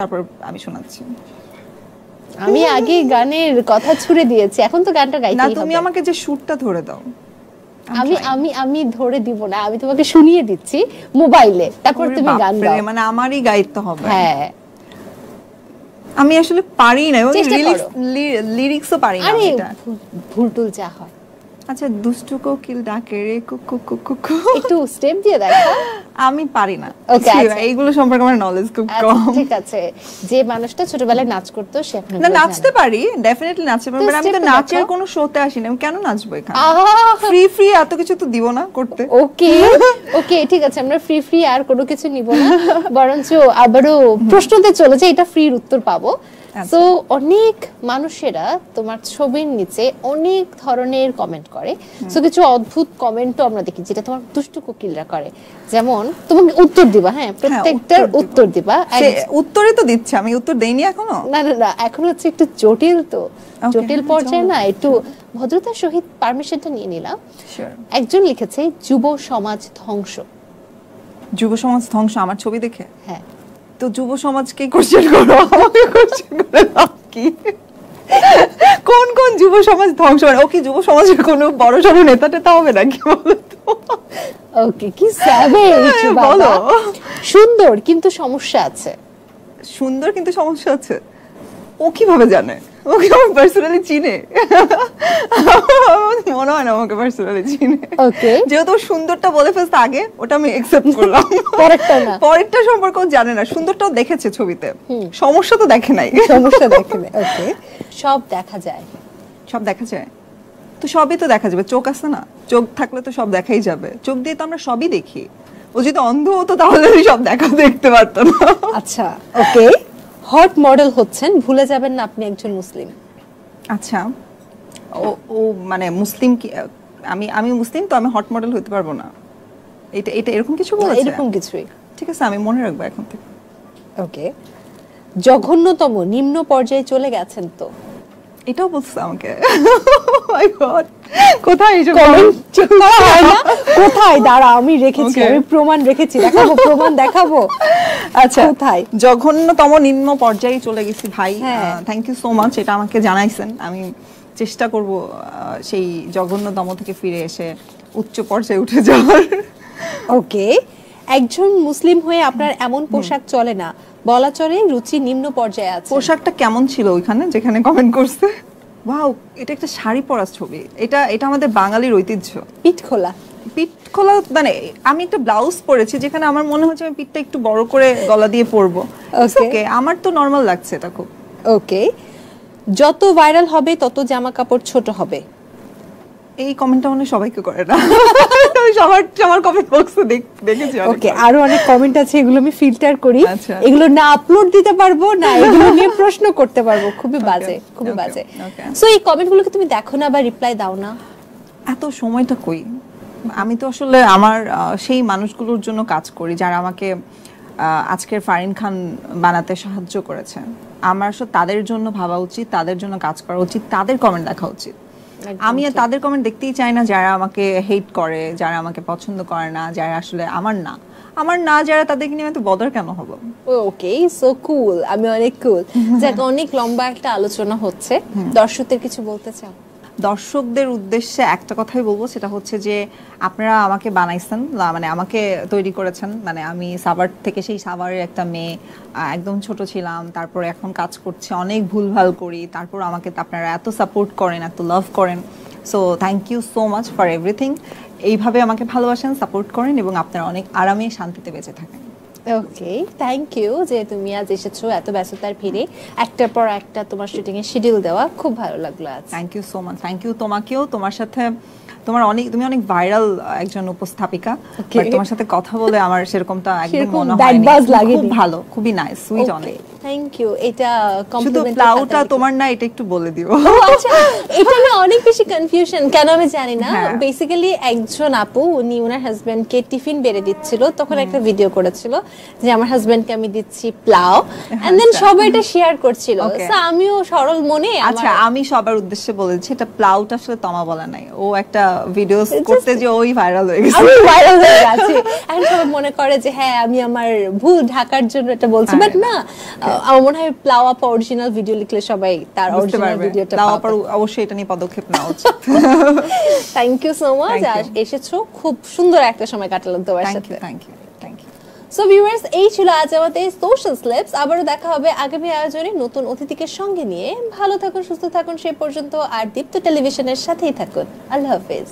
তারপর আমি শোনাচ্ছি। আমি আগে গানের কথা ছুড়ে দিয়েছি, এখন তো গানটা গাইতেই হবে। না, তুমি আমাকে যে সুরটা ধরে দাও। আমি আমি আমি ধরে দিব না, আমি তোমাকে শুনিয়ে দিচ্ছি মোবাইলে, তারপর তুমি গান গাও। মানে আমারই গাইতে হবে? হ্যাঁ, আমি আসলে পারি না, লিরিক্সও পারি না। এটা ভুল টুল যা হয়। আচ্ছা, দুষ্টু কোকিল ডাকে রে কুকু কুকু কুকু, একটু স্টেপ দিয়ে দেখো। আমি পারি না। ওকে, আচ্ছা, এইগুলো সম্পর্কে আমার নলেজ খুব কম। ঠিক আছে, যে মানুষটা ছোটবেলায় নাচ করতো সে এখন না, নাচতে পারি, ডেফিনেটলি নাচতে পারি, বাট আমি তো নাচের কোনো শোতে আসি না, আমি কেন নাচবো এখানে? ফ্রি ফ্রি এত কিছু তো দিব না করতে। ওকে ওকে, ঠিক আছে, আমরা ফ্রি ফ্রি আর কোনো কিছু নিব না, বরঞ্চ আবারও প্রশ্নতে চলে যায়, এটা ফ্রির উত্তর পাবো। সো অনেক মানুষেরা তোমার ছবির নিচে অনেক ধরনের কমেন্ট করে, সো কিছু অদ্ভুত কমেন্টও আমরা দেখি যেটা তোমার দুষ্টু কোকিলরা করে। যেমন তোমাকে উত্তর দিবা, হ্যাঁ, প্রত্যেকটার উত্তর দিবা। উত্তরই তো দিচ্ছি, আমি উত্তর দেইনি এখনো। না না না, এখন হচ্ছে একটু জটিল, তো জটিল পর্যায়ে না, একটু ভদ্রতার সহিত পারমিশনটা নিয়ে নিলাম। একজন লিখেছে যুব সমাজ ধ্বংস। যুব সমাজ ধ্বংস আমার ছবি দেখে? হ্যাঁ। তো যুব সমাজকে কোশ্চেন করো, কোশ্চেন করে কি কোন কোন যুব সমাজ ধ্বংস? ও কি যুব সমাজের কোনো বড় সড় নেতা টেতা হবে নাকি? বলো তো। ওকে, কি স্যাভেজ বাবা। সুন্দর কিন্তু সমস্যা আছে। সুন্দর কিন্তু সমস্যা আছে? ও কিভাবে জানে? ওকে আমার পার্সোনালি চিনে? মনে হয় না আমাকে পার্সোনালি চিনে। ওকে, যেহেতু সুন্দরটা বলে ফেলতে আগে, ওটা আমি অ্যাকসেপ্ট করলাম। পরেরটা না, পরেরটা সম্পর্কে ও জানে না, সুন্দরটাও দেখেছে ছবিতে, সমস্যা তো দেখে নাই। সমস্যা দেখে নাই। ওকে, সব দেখা যায়। সব দেখা যায় তো সবই তো দেখা যাবে, চোখ আছে না, চোখ থাকলে তো সব দেখাই যাবে, চোখ দিয়ে তো আমরা সবই দেখি। ও যদি অন্ধ হতো তাহলে সব দেখা দেখতে পারতো না। আচ্ছা, ওকে, হট মডেল হচ্ছেন, ভুলে যাবেন না আপনি একজন মুসলিম। আচ্ছা, ও ও মানে মুসলিম কি? আমি মুসলিম তো আমি হট মডেল হতে পারবো না? এটা এটা এরকম কিছু বলেছে? এরকম কিছুই। ঠিক আছে, আমি মনে রাখবো এখন থেকে। ওকে, জঘন্যতম নিম্ন পর্যায়ে চলে গেছেন তো। এটাও বলছে আমাকে? মাই গড, কোথায় এই কমেন্ট চেক করা হয় না? কোথায়? দাঁড়া, আমি রেখেছি, আমি প্রমাণ রেখেছি, দেখাবো, প্রমাণ দেখাবো। আচ্ছা, কোথায়? জঘন্যতম নিম্ন পর্যায়ে চলে গেছি ভাই। থ্যাংক ইউ সো মাচ, এটা আমাকে জানাইছেন। আমি চেষ্টা করব সেই জঘন্যতম থেকে ফিরে এসে উচ্চ পর্যায়ে উঠে যাওয়ার। ওকে, একজন মুসলিম হয়ে আপনার এমন পোশাক চলে না, বলা চলে রুচি নিম্ন পর্যায়ে আছে। পোশাকটা কেমন ছিল ওইখানে যেখানে কমেন্ট করছে? ওয়াও, এটা একটা শাড়ি পরা ছবি। এটা এটা আমাদের বাঙালির ঐতিহ্য। পিঠ খোলা, পিঠ খোলা মানে আমি একটা ব্লাউজ পরেছি যেখানে আমার মনে হচ্ছে আমি পিঠটা একটু বড় করে গলা দিয়ে পরবো। ওকে, আমার তো নরমাল লাগছে এটা খুব। ওকে, যত ভাইরাল হবে তত জামা কাপড় ছোট হবে। এই কমেন্টটা মনে সবাইকে করে না, সবার কমেন্ট বক্সে দেখেছি। ওকে, আরো অনেক কমেন্ট আছে, এগুলো আমি ফিল্টার করি, এগুলো না আপলোড দিতে পারবো না, এগুলো নিয়ে প্রশ্ন করতে পারবো। খুবই বাজে, খুবই বাজে। সো এই কমেন্টগুলোকে তুমি দেখো না বা রিপ্লাই দাও না? এত সময়টা কই? আমি তো আসলে আমার সেই মানুষগুলোর জন্য কাজ করি যারা আমাকে আজকের ফারিন খান বানাতে সাহায্য করেছে। আমার আসলে তাদের জন্য ভাবা উচিত, তাদের জন্য কাজ করা উচিত, তাদের কমেন্ট দেখা উচিত। আমি তাদের কমেন্ট দেখতেই চাই না যারা আমাকে হেট করে, যারা আমাকে পছন্দ করে না, যারা আসলে আমার না যারা, তাদেরকে নিয়ে এত বদার কেন হব? ওকে, সো কুল, আমি অনেক কুল। যাক, অনেক লম্বা একটা আলোচনা হচ্ছে, দর্শকদের কিছু বলতে চাও? দর্শকদের উদ্দেশ্যে একটা কথাই বলবো, সেটা হচ্ছে যে আপনারা আমাকে বানাইছেন, মানে আমাকে তৈরি করেছেন। মানে আমি সাভার থেকে, সেই সাভারের একটা মেয়ে, একদম ছোট ছিলাম, তারপরে এখন কাজ করছি, অনেক ভুলভাল করি, তারপর আমাকে আপনারা এত সাপোর্ট করেন, এত লাভ করেন। So thank you so much for everything. এইভাবে আমাকে ভালোবাসেন, সাপোর্ট করেন এবং আপনারা অনেক আরামে শান্তিতে বেঁচে থাকেন। ওকে, থ্যাংক ইউ যে তুমি আজ এসেছো এত ব্যস্ততার ভিড়ে, একটার পর একটা তোমার শুটিং এর শিডিউল দেওয়া, খুব ভালো লাগলো আজ। Thank you so much. Thank you তোমাকেও। তোমার সাথে তুমি অনেক ভাইরাল একজন উপস্থাপিকা, তোমার সাথে কথা বলে আমার সেরকমটা একদম মনে হয় খুব ভালো, খুবই নাইস, সুইট অনেক। Thank you. এটা শুধু প্লাউটা তোমার না, এটা একটু বলে দিও। আচ্ছা, এটা না অনেক বেশি কনফিউশন, কেন আমি জানি না। বেসিক্যালি একজন আপু, উনি ওনার হাজবেন্ডকে টিফিন বেড়ে দিচ্ছিল, তখন একটা ভিডিও করেছিল যে আমার হাজবেন্ডকে আমি দিচ্ছি প্লাউ, এন্ড দেন সবাই এটা শেয়ার করছিল। আমিও সরল মনে, আচ্ছা, আমি সবার উদ্দেশ্যে বলেছি এটা প্লাউটা আসলে তমা বলা নাই, ও একটা ভিডিওস করতে যে ওই ভাইরাল হয়ে গেছে, আমি ভাইরাল হয়ে গেছি। এখন সবাই মনে করে যে হ্যাঁ আমি আমার ভুল ঢাকার জন্য এটা বলছি, বাট না, আমার মনে হয় প্লাও আপা অরিজিনাল ভিডিও লিখলে সবাই তার অরিজিনাল ভিডিওটা প্লাও পাবে। আপার অবশ্যই এটা নিয়ে পদক্ষেপ নেওয়া উচিত। Thank you so much, Thank you. এসেছো, খুব সুন্দর একটা সময় কাটালাম তোমার থ্যাংক সাথে। You, thank you, thank you. So viewers, এই ছিল আজ আমাদের সোশ্যাল স্লিপস। আবারও দেখা হবে আগামী আয়োজনে নতুন অতিথিকে সঙ্গে নিয়ে। ভালো থাকুন, সুস্থ থাকুন সে পর্যন্ত, আর দীপ্ত টেলিভিশনের সাথেই থাকুন। আল্লাহ হাফেজ।